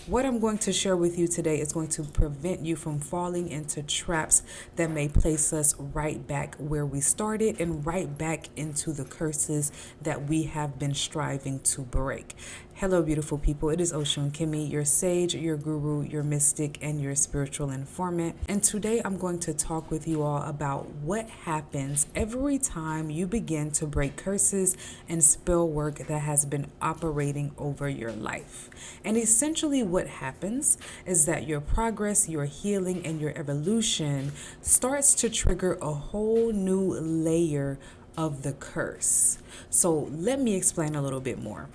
What I'm going to share with you today is going to prevent you from falling into traps that may place us right back where we started and right back into the curses that we have been striving to break. Hello, beautiful people. It is Oshun Kimmy, your sage, your guru, your mystic, and your spiritual informant. And today I'm going to talk with you all about what happens every time you begin to break curses and spell work that has been operating over your life. And essentially what happens is that your progress, your healing, and your evolution starts to trigger a whole new layer of the curse. So let me explain a little bit more.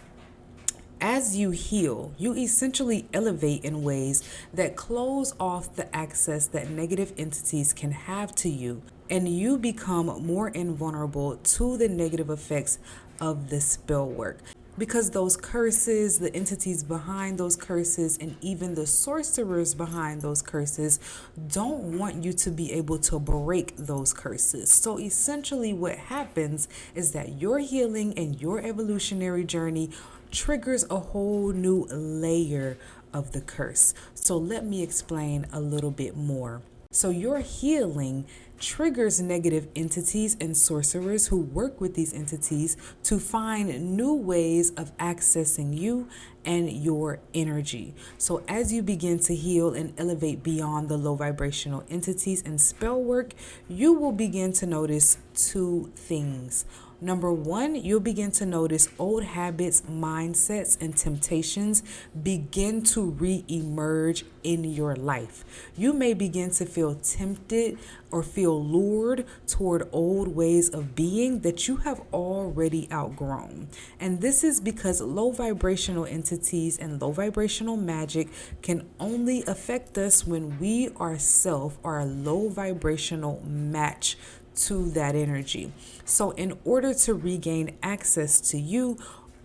As you heal, you essentially elevate in ways that close off the access that negative entities can have to you, and you become more invulnerable to the negative effects of the spell work. Because those curses, the entities behind those curses, and even the sorcerers behind those curses don't want you to be able to break those curses. So essentially what happens is that your healing and your evolutionary journey triggers a whole new layer of the curse. So let me explain a little bit more. So your healing triggers negative entities and sorcerers who work with these entities to find new ways of accessing you and your energy. So as you begin to heal and elevate beyond the low vibrational entities and spell work, you will begin to notice two things. Number one, you'll begin to notice old habits, mindsets, and temptations begin to re-emerge in your life. You may begin to feel tempted or feel lured toward old ways of being that you have already outgrown. And this is because low vibrational entities and low vibrational magic can only affect us when we ourselves are a low vibrational match to that energy. So in order to regain access to you,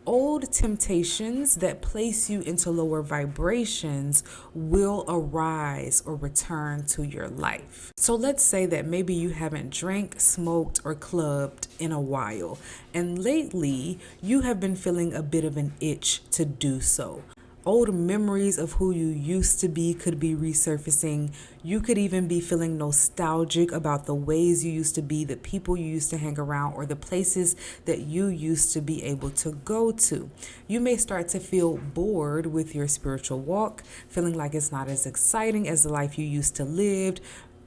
old temptations that place you into lower vibrations will arise or return to your life. So let's say that maybe you haven't drank, smoked, or clubbed in a while, and lately you have been feeling a bit of an itch to do so. Old memories of who you used to be could be resurfacing. You could even be feeling nostalgic about the ways you used to be, the people you used to hang around, or the places that you used to be able to go to. You may start to feel bored with your spiritual walk, feeling like it's not as exciting as the life you used to live.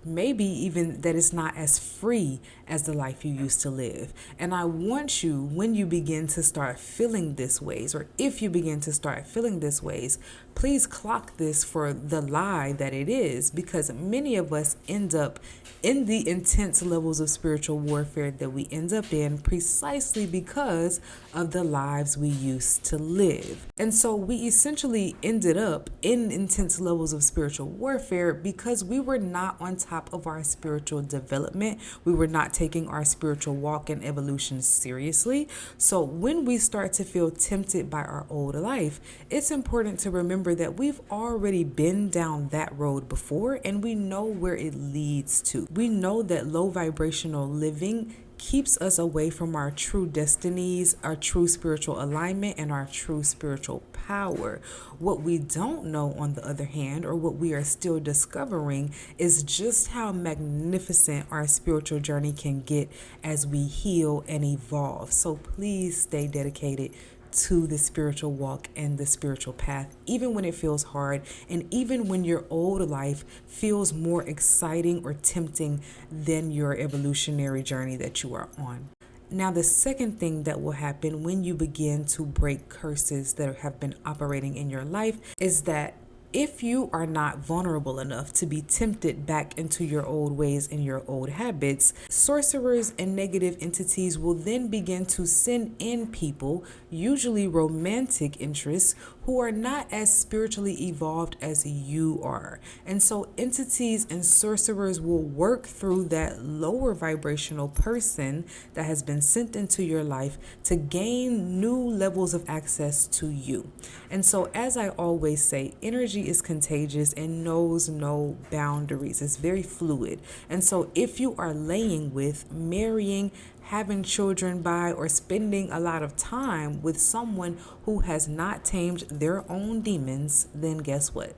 Maybe even that it's not as free as the life you used to live. And I want you, when you begin to start feeling this ways, or if you begin to start feeling this ways, please clock this for the lie that it is, because many of us end up in the intense levels of spiritual warfare that we end up in precisely because of the lives we used to live. And so we essentially ended up in intense levels of spiritual warfare because we were not on top of our spiritual development. We were not taking our spiritual walk and evolution seriously. So when we start to feel tempted by our old life, it's important to remember that we've already been down that road before and we know where it leads to. We know that low vibrational living keeps us away from our true destinies, our true spiritual alignment, and our true spiritual power. What we don't know, on the other hand, or what we are still discovering, is just how magnificent our spiritual journey can get as we heal and evolve. So please stay dedicated to the spiritual walk and the spiritual path, even when it feels hard, and even when your old life feels more exciting or tempting than your evolutionary journey that you are on. Now, the second thing that will happen when you begin to break curses that have been operating in your life is that if you are not vulnerable enough to be tempted back into your old ways and your old habits, sorcerers and negative entities will then begin to send in people, usually romantic interests, who are not as spiritually evolved as you are. And so entities and sorcerers will work through that lower vibrational person that has been sent into your life to gain new levels of access to you. And so, as I always say, energy is contagious and knows no boundaries. It's very fluid. And so if you are laying with, marrying, having children by, or spending a lot of time with someone who has not tamed their own demons, then guess what?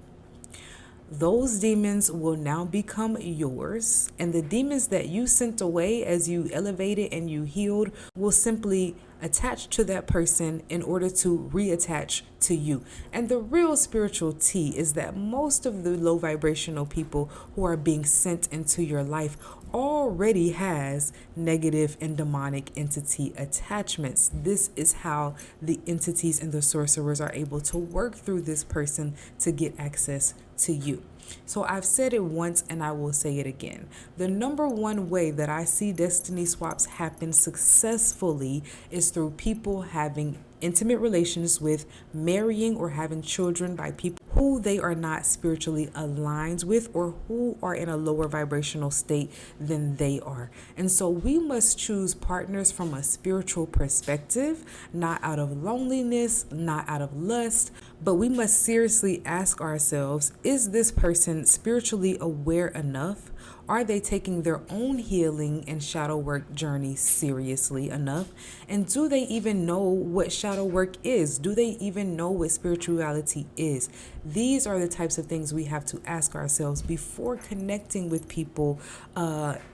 Those demons will now become yours, and the demons that you sent away as you elevated and you healed will simply attach to that person in order to reattach to you. And the real spiritual tea is that most of the low vibrational people who are being sent into your life already has negative and demonic entity attachments. This is how the entities and the sorcerers are able to work through this person to get access to you. So I've said it once and I will say it again. The number one way that I see destiny swaps happen successfully is through people having intimate relations with, marrying or having children by people who they are not spiritually aligned with, or who are in a lower vibrational state than they are. And so we must choose partners from a spiritual perspective, not out of loneliness, not out of lust, but we must seriously ask ourselves, is this person spiritually aware enough? Are they taking their own healing and shadow work journey seriously enough? And do they even know what shadow work is? Do they even know what spirituality is? These are the types of things we have to ask ourselves before connecting with people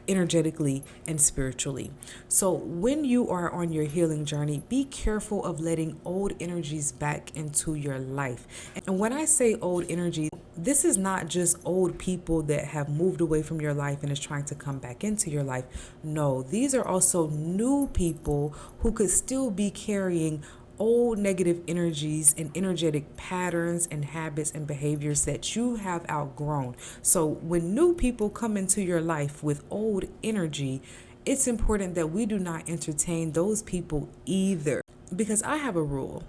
energetically and spiritually. So when you are on your healing journey, be careful of letting old energies back into your life. And when I say old energy, this is not just old people that have moved away from your life and is trying to come back into your life. No, these are also new people who could still be carrying old negative energies and energetic patterns and habits and behaviors that you have outgrown. So when new people come into your life with old energy, it's important that we do not entertain those people either. Because I have a rule.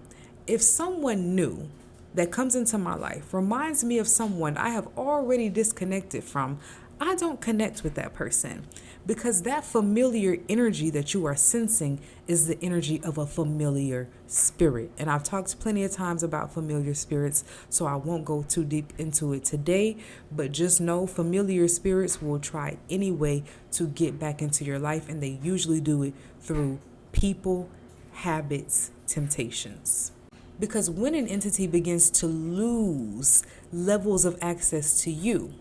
If someone new that comes into my life reminds me of someone I have already disconnected from, I don't connect with that person, because that familiar energy that you are sensing is the energy of a familiar spirit. And I've talked plenty of times about familiar spirits, so I won't go too deep into it today, but just know familiar spirits will try any way to get back into your life, and they usually do it through people, habits, temptations. Because when an entity begins to lose levels of access to you,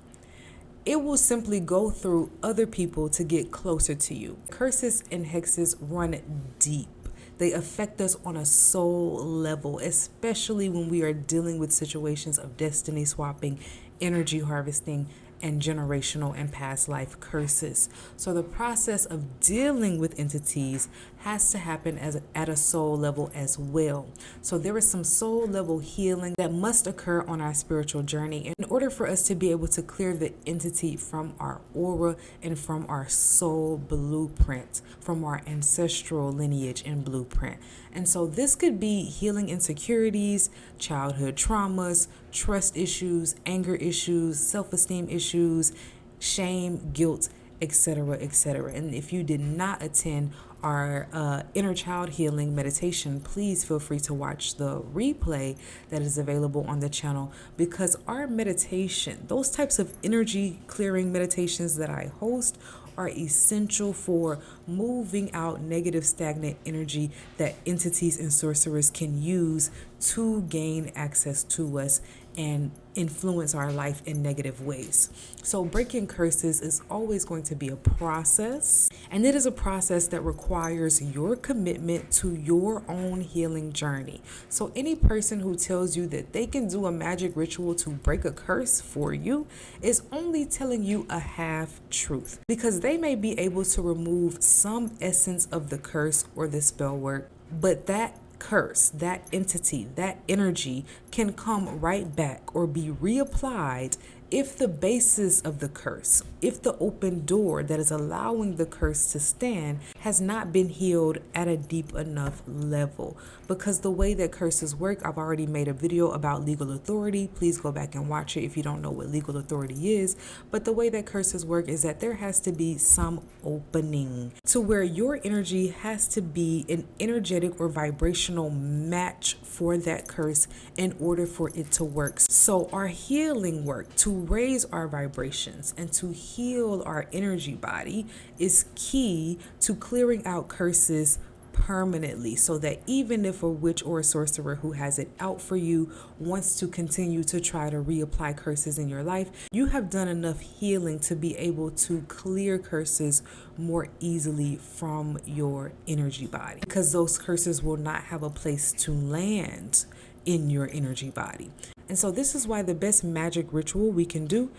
it will simply go through other people to get closer to you. Curses and hexes run deep. They affect us on a soul level, especially when we are dealing with situations of destiny swapping, energy harvesting, and generational and past life curses. So the process of dealing with entities has to happen at a soul level as well. So there is some soul level healing that must occur on our spiritual journey in order for us to be able to clear the entity from our aura and from our soul blueprint, from our ancestral lineage and blueprint. And so this could be healing insecurities, childhood traumas, trust issues, anger issues, self-esteem issues, shame, guilt, etc., etc. And if you did not attend our inner child healing meditation, please feel free to watch the replay that is available on the channel, because our meditation, those types of energy clearing meditations that I host, are essential for moving out negative stagnant energy that entities and sorcerers can use to gain access to us and influence our life in negative ways. So breaking curses is always going to be a process, and it is a process that requires your commitment to your own healing journey. So any person who tells you that they can do a magic ritual to break a curse for you is only telling you a half truth, because they may be able to remove some essence of the curse or the spell work, but that curse, that entity, that energy can come right back or be reapplied if the basis of the curse, if the open door that is allowing the curse to stand has not been healed at a deep enough level. Because the way that curses work, I've already made a video about legal authority. Please go back and watch it if you don't know what legal authority is. But the way that curses work is that there has to be some opening to where your energy has to be an energetic or vibrational match for that curse in order for it to work. So our healing work to raise our vibrations and to heal our energy body is key to clear clearing out curses permanently, so that even if a witch or a sorcerer who has it out for you wants to continue to try to reapply curses in your life, you have done enough healing to be able to clear curses more easily from your energy body, because those curses will not have a place to land in your energy body. And so this is why the best magic ritual we can do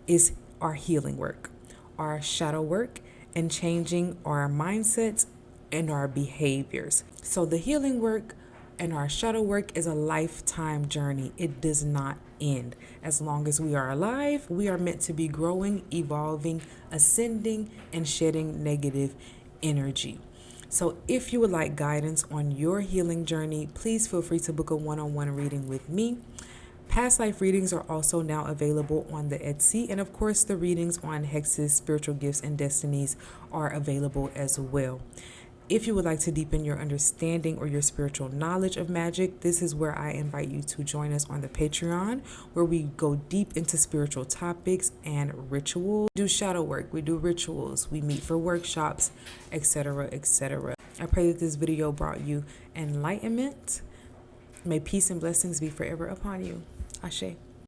is our healing work, our shadow work, and changing our mindsets and our behaviors. So the healing work and our shadow work is a lifetime journey. It does not end. As long as we are alive, we are meant to be growing, evolving, ascending, and shedding negative energy. So if you would like guidance on your healing journey, please feel free to book a one-on-one reading with me. Past life readings are also now available on the Etsy, and of course the readings on hexes, spiritual gifts, and destinies are available as well. If you would like to deepen your understanding or your spiritual knowledge of magic, this is where I invite you to join us on the Patreon, where we go deep into spiritual topics and rituals. We do shadow work, we do rituals, we meet for workshops, etc., etc. I pray that this video brought you enlightenment. May peace and blessings be forever upon you. Ashe.